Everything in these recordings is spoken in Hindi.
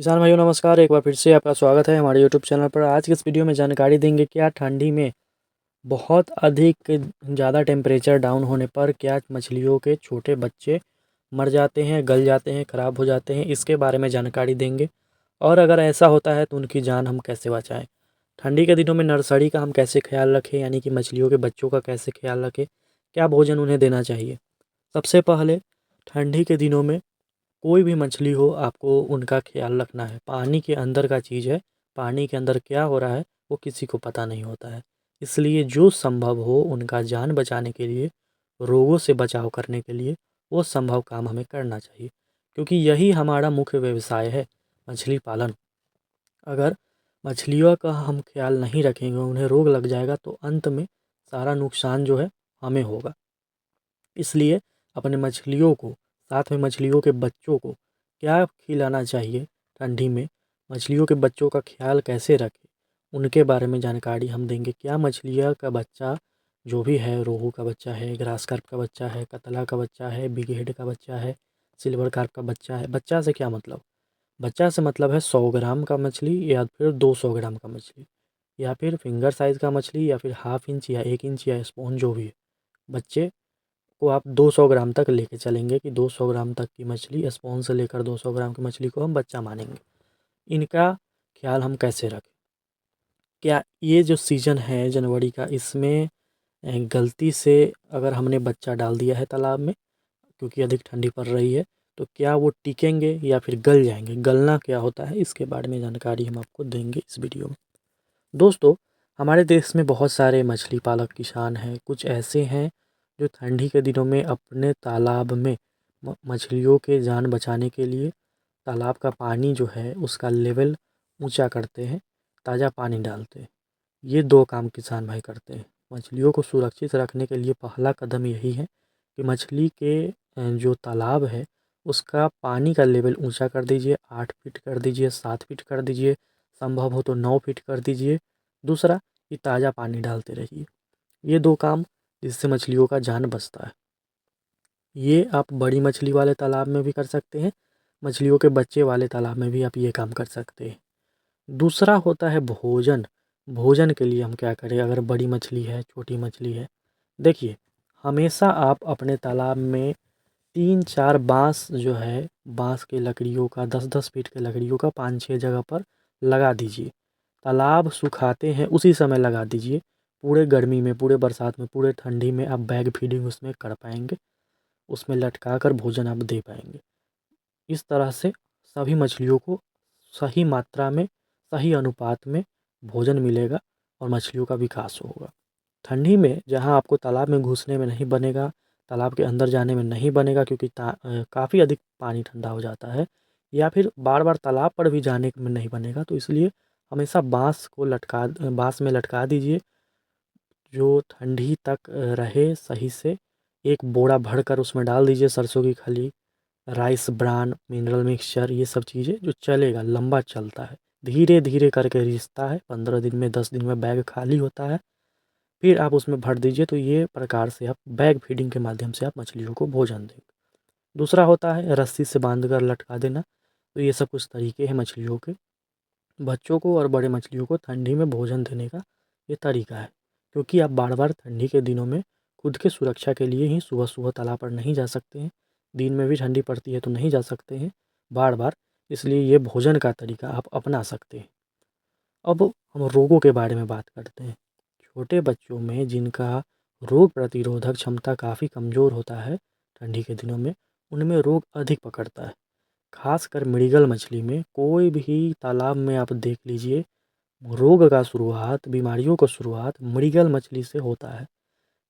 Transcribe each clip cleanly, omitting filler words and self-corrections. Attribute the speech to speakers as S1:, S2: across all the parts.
S1: किसान भाइयों नमस्कार। एक बार फिर से आपका स्वागत है हमारे यूट्यूब चैनल पर। आज की इस वीडियो में जानकारी देंगे क्या ठंडी में बहुत अधिक ज़्यादा टेम्परेचर डाउन होने पर क्या मछलियों के छोटे बच्चे मर जाते हैं, गल जाते हैं, ख़राब हो जाते हैं, इसके बारे में जानकारी देंगे। और अगर ऐसा होता है तो उनकी जान हम कैसे बचाएं। ठंडी के दिनों में नर्सरी का हम कैसे ख्याल रखें, यानी कि मछलियों के बच्चों का कैसे ख्याल रखें, क्या भोजन उन्हें देना चाहिए। सबसे पहले ठंडी के दिनों में कोई भी मछली हो आपको उनका ख्याल रखना है। पानी के अंदर का चीज़ है, पानी के अंदर क्या हो रहा है वो किसी को पता नहीं होता है। इसलिए जो संभव हो उनका जान बचाने के लिए, रोगों से बचाव करने के लिए वो संभव काम हमें करना चाहिए, क्योंकि यही हमारा मुख्य व्यवसाय है, मछली पालन। अगर मछलियों का हम ख्याल नहीं रखेंगे, उन्हें रोग लग जाएगा तो अंत में सारा नुकसान जो है हमें होगा। इसलिए अपने मछलियों को, साथ में मछलियों के बच्चों को क्या खिलाना चाहिए ठंडी में, मछलियों के बच्चों का ख्याल कैसे रखें, उनके बारे में जानकारी हम देंगे। क्या मछलियाँ का बच्चा जो भी है, रोहू का बच्चा है, ग्रास कार्प का बच्चा है, कतला का बच्चा है, बिग हेड का बच्चा है, सिल्वर कार्प का बच्चा है। बच्चा से क्या मतलब? बच्चा से मतलब है 100 ग्राम का मछली या फिर 200 ग्राम का मछली, या फिर फिंगर साइज़ का मछली, या फिर हाफ इंच या 1 इंच या स्पून, जो भी है। बच्चे को आप 200 ग्राम तक लेके चलेंगे कि 200 ग्राम तक की मछली, स्पून से लेकर 200 ग्राम की मछली को हम बच्चा मानेंगे। इनका ख्याल हम कैसे रखें? क्या ये जो सीज़न है जनवरी का, इसमें गलती से अगर हमने बच्चा डाल दिया है तालाब में, क्योंकि अधिक ठंडी पड़ रही है, तो क्या वो टिकेंगे या फिर गल जाएंगे? गलना क्या होता है इसके बारे में जानकारी हम आपको देंगे इस वीडियो में। दोस्तों, हमारे देश में बहुत सारे मछली पालक किसान हैं। कुछ ऐसे हैं जो ठंडी के दिनों में अपने तालाब में मछलियों के जान बचाने के लिए तालाब का पानी जो है उसका लेवल ऊंचा करते हैं, ताज़ा पानी डालते हैं। ये दो काम किसान भाई करते हैं। मछलियों को सुरक्षित रखने के लिए पहला कदम यही है कि मछली के जो तालाब है उसका पानी का लेवल ऊंचा कर दीजिए। 8 फीट कर दीजिए, 7 फीट कर दीजिए, संभव हो तो 9 फीट कर दीजिए। दूसरा कि ताज़ा पानी डालते रहिए। ये दो काम जिससे मछलियों का जान बचता है। ये आप बड़ी मछली वाले तालाब में भी कर सकते हैं, मछलियों के बच्चे वाले तालाब में भी आप ये काम कर सकते हैं। दूसरा होता है भोजन। भोजन के लिए हम क्या करें? अगर बड़ी मछली है, छोटी मछली है, देखिए, हमेशा आप अपने तालाब में 3-4 बाँस जो है, बाँस के लकड़ियों का 10-10 फीट के लकड़ियों का 5-6 जगह पर लगा दीजिए। तालाब सुखाते हैं उसी समय लगा दीजिए। पूरे गर्मी में, पूरे बरसात में, पूरे ठंडी में आप बैग फीडिंग उसमें कर पाएंगे, उसमें लटका कर भोजन आप दे पाएंगे। इस तरह से सभी मछलियों को सही मात्रा में, सही अनुपात में भोजन मिलेगा और मछलियों का विकास होगा। ठंडी में जहाँ आपको तालाब में घुसने में नहीं बनेगा, तालाब के अंदर जाने में नहीं बनेगा, क्योंकि काफ़ी अधिक पानी ठंडा हो जाता है, या फिर बार बार तालाब पर भी जाने में नहीं बनेगा, तो इसलिए हमेशा बाँस में लटका दीजिए, जो ठंडी तक रहे सही से। एक बोरा भरकर उसमें डाल दीजिए सरसों की खली, राइस ब्रान, मिनरल मिक्सचर, ये सब चीज़ें जो चलेगा, लंबा चलता है, धीरे धीरे करके रिश्ता है। 15 दिन में, 10 दिन में बैग खाली होता है, फिर आप उसमें भर दीजिए। तो ये प्रकार से आप बैग फीडिंग के माध्यम से आप मछलियों को भोजन देंगे। दूसरा होता है रस्सी से बांध कर लटका देना। तो ये सब कुछ तरीके हैं मछलियों के बच्चों को और बड़े मछलियों को ठंडी में भोजन देने का, ये तरीका है। क्योंकि आप बार बार ठंडी के दिनों में खुद के सुरक्षा के लिए ही सुबह सुबह तालाब पर नहीं जा सकते हैं, दिन में भी ठंडी पड़ती है तो नहीं जा सकते हैं बार बार। इसलिए ये भोजन का तरीका आप अपना सकते हैं। अब हम रोगों के बारे में बात करते हैं। छोटे बच्चों में जिनका रोग प्रतिरोधक क्षमता काफ़ी कमज़ोर होता है, ठंडी के दिनों में उनमें रोग अधिक पकड़ता है। खासकर मृगल मछली में, कोई भी तालाब में आप देख लीजिए, रोग का शुरुआत, बीमारियों का शुरुआत मृगल मछली से होता है।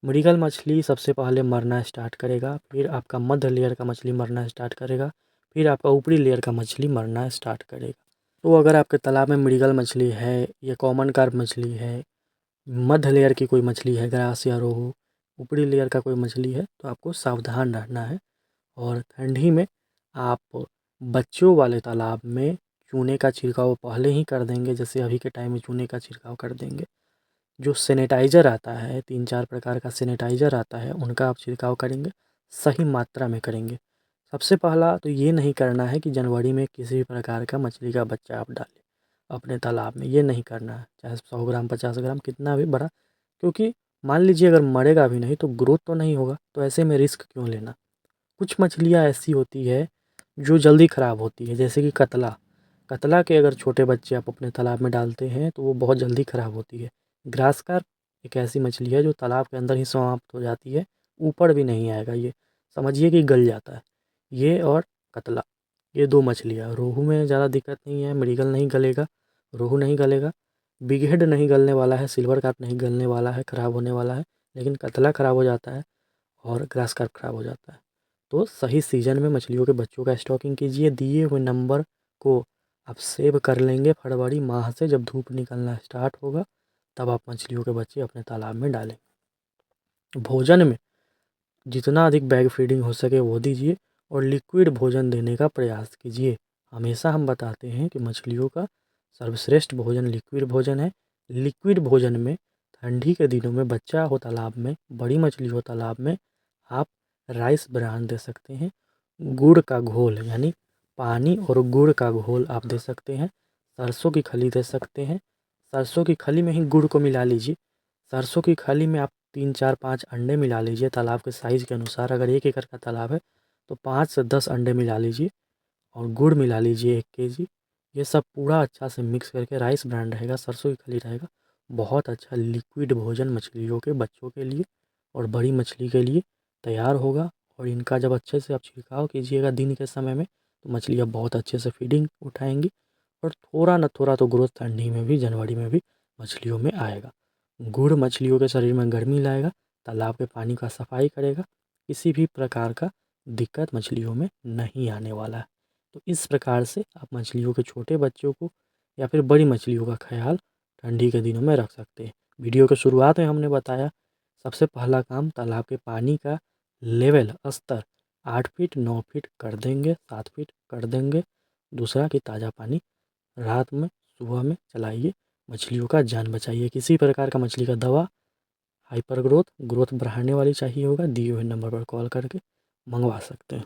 S1: मृगल मछली सबसे पहले मरना स्टार्ट करेगा, फिर आपका मध्य लेयर का मछली मरना स्टार्ट करेगा, फिर आपका ऊपरी लेयर का मछली मरना स्टार्ट करेगा। तो अगर आपके तालाब में मृगल मछली है, या कॉमन कार्प मछली है, मध्य लेयर की कोई मछली है, ग्रास या रोहू, ऊपरी लेयर का कोई मछली है, तो आपको सावधान रहना है। और ठंडी में आप बच्चों वाले तालाब में चूने का छिड़काव पहले ही कर देंगे, जैसे अभी के टाइम में चूने का छिड़काव कर देंगे। जो सैनिटाइज़र आता है, 3-4 प्रकार का सैनिटाइज़र आता है, उनका आप छिड़काव करेंगे, सही मात्रा में करेंगे। सबसे पहला तो ये नहीं करना है कि जनवरी में किसी भी प्रकार का मछली का बच्चा आप डालें अपने तालाब में, ये नहीं करना है, चाहे 100 ग्राम 50 ग्राम कितना भी बड़ा, क्योंकि मान लीजिए अगर मरेगा भी नहीं तो ग्रोथ तो नहीं होगा, तो ऐसे में रिस्क क्यों लेना। कुछ मछलियाँ ऐसी होती है जो जल्दी ख़राब होती है, जैसे कि कतला। कतला के अगर छोटे बच्चे आप अपने तालाब में डालते हैं तो वो बहुत जल्दी ख़राब होती है। ग्रास कार्प एक ऐसी मछली है जो तालाब के अंदर ही समाप्त हो जाती है, ऊपर भी नहीं आएगा, ये समझिए कि गल जाता है। ये और कतला, ये 2 मछलियाँ। रोहू में ज़्यादा दिक्कत नहीं है, मृगल नहीं गलेगा, रोहू नहीं गलेगा, बिग हेड नहीं गलने वाला है, सिल्वर कार्प नहीं गलने वाला है, ख़राब होने वाला है, लेकिन कतला ख़राब हो जाता है और ग्रास कार्प ख़राब हो जाता है। तो सही सीज़न में मछलियों के बच्चों का स्टॉकिंग कीजिए। दिए हुए नंबर को आप सेव कर लेंगे फरवरी माह से, जब धूप निकलना स्टार्ट होगा तब आप मछलियों के बच्चे अपने तालाब में डालेंगे। भोजन में जितना अधिक बैग फीडिंग हो सके वो दीजिए और लिक्विड भोजन देने का प्रयास कीजिए। हमेशा हम बताते हैं कि मछलियों का सर्वश्रेष्ठ भोजन लिक्विड भोजन है। लिक्विड भोजन में ठंडी के दिनों में बच्चा हो तालाब में, बड़ी मछली हो तालाब में, आप राइस ब्रान दे सकते हैं। गुड़ का घोल यानी पानी और गुड़ का घोल आप दे सकते हैं। सरसों की खली दे सकते हैं। सरसों की खली में ही गुड़ को मिला लीजिए। सरसों की खली में आप 3 4 5 अंडे मिला लीजिए तालाब के साइज़ के अनुसार। अगर 1 एकड़ का तालाब है तो 5 से 10 अंडे मिला लीजिए और गुड़ मिला लीजिए 1 केजी। ये सब पूरा अच्छा से मिक्स करके राइस ब्रान रहेगा, सरसों की खली रहेगा, बहुत अच्छा लिक्विड भोजन मछलियों के बच्चों के लिए और बड़ी मछली के लिए तैयार होगा। और इनका जब अच्छे से आप छिड़काव कीजिएगा दिन के समय में तो मछलियाँ बहुत अच्छे से फीडिंग उठाएंगी और थोड़ा न थोड़ा तो ग्रोथ ठंडी में भी, जनवरी में भी मछलियों में आएगा। गुड़ मछलियों के शरीर में गर्मी लाएगा, तालाब के पानी का सफाई करेगा, किसी भी प्रकार का दिक्कत मछलियों में नहीं आने वाला है। तो इस प्रकार से आप मछलियों के छोटे बच्चों को या फिर बड़ी मछलियों का ख्याल ठंडी के दिनों में रख सकते हैं। वीडियो के शुरुआत में हमने बताया सबसे पहला काम तालाब के पानी का लेवल स्तर 8 फीट 9 फीट कर देंगे, 7 फीट कर देंगे। दूसरा कि ताज़ा पानी रात में सुबह में चलाइए, मछलियों का जान बचाइए। किसी प्रकार का मछली का दवा हाइपर ग्रोथ बढ़ाने वाली चाहिए होगा, दिए हुए नंबर पर कॉल करके मंगवा सकते हैं।